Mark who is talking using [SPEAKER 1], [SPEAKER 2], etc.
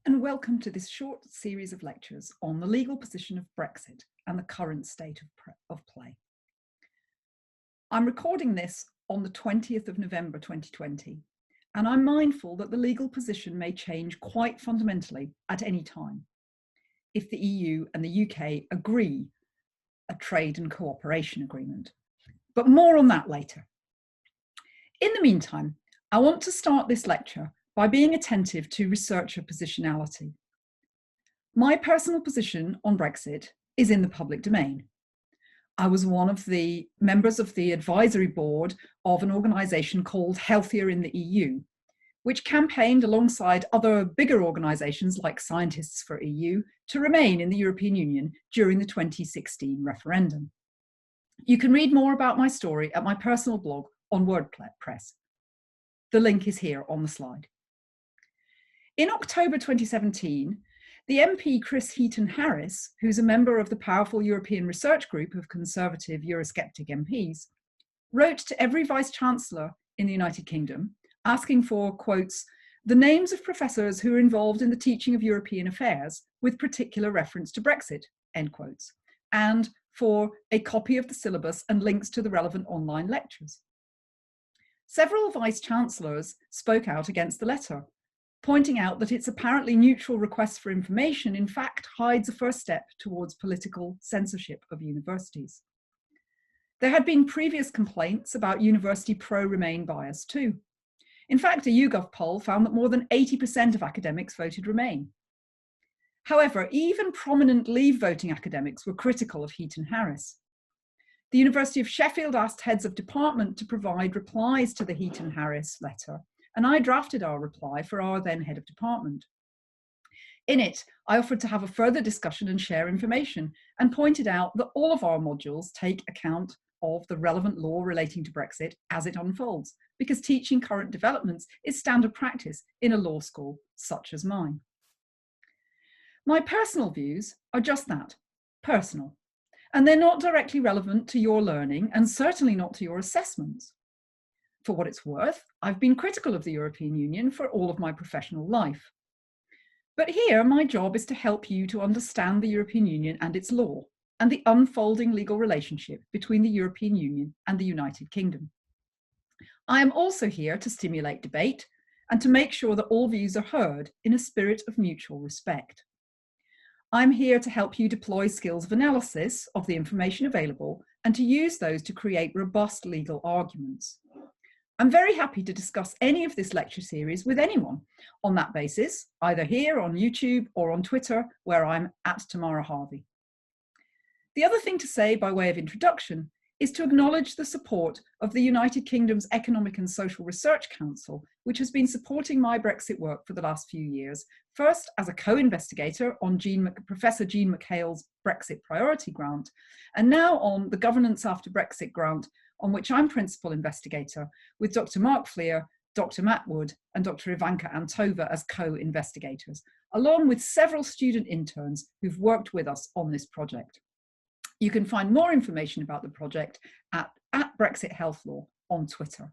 [SPEAKER 1] and welcome to this short series of lectures on the legal position of Brexit and the current state of play. I'm recording this on the 20th of November 2020, and I'm mindful that the legal position may change quite fundamentally at any time if the EU and the UK agree a trade and cooperation agreement. But more on that later. In the meantime, I want to start this lecture by being attentive to researcher positionality. My personal position on Brexit is in the public domain. I was one of the members of the advisory board of an organisation called Healthier in the EU, which campaigned alongside other bigger organisations like Scientists for EU to remain in the European Union during the 2016 referendum. You can read more about my story at my personal blog on WordPress. The link is here on the slide. In October 2017, the MP Chris Heaton-Harris, who's a member of the powerful European research group of conservative Eurosceptic MPs, wrote to every vice-chancellor in the United Kingdom asking for, quotes, the names of professors who are involved in the teaching of European affairs with particular reference to Brexit, end quotes, and for a copy of the syllabus and links to the relevant online lectures. Several vice-chancellors spoke out against the letter, pointing out that its apparently neutral request for information in fact hides a first step towards political censorship of universities. There had been previous complaints about university pro-Remain bias too. In fact, a YouGov poll found that more than 80% of academics voted Remain. However, even prominent Leave voting academics were critical of Heaton-Harris. The University of Sheffield asked heads of department to provide replies to the Heaton-Harris letter, and I drafted our reply for our then head of department. In it, I offered to have a further discussion and share information, and pointed out that all of our modules take account of the relevant law relating to Brexit as it unfolds, because teaching current developments is standard practice in a law school such as mine. My personal views are just that, personal, and they're not directly relevant to your learning and certainly not to your assessments. For what it's worth, I've been critical of the European Union for all of my professional life. But here, my job is to help you to understand the European Union and its law, and the unfolding legal relationship between the European Union and the United Kingdom. I am also here to stimulate debate and to make sure that all views are heard in a spirit of mutual respect. I'm here to help you deploy skills of analysis of the information available and to use those to create robust legal arguments. I'm very happy to discuss any of this lecture series with anyone on that basis, either here on YouTube or on Twitter, where I'm at Tamara Harvey. The other thing to say by way of introduction is to acknowledge the support of the United Kingdom's Economic and Social Research Council, which has been supporting my Brexit work for the last few years, first as a co-investigator on Professor Jean McHale's Brexit Priority Grant, and now on the Governance After Brexit Grant, on which I'm principal investigator, with Dr. Mark Fleer, Dr. Matt Wood, and Dr. Ivanka Antova as co-investigators, along with several student interns who've worked with us on this project. You can find more information about the project at Brexit Health Law on Twitter.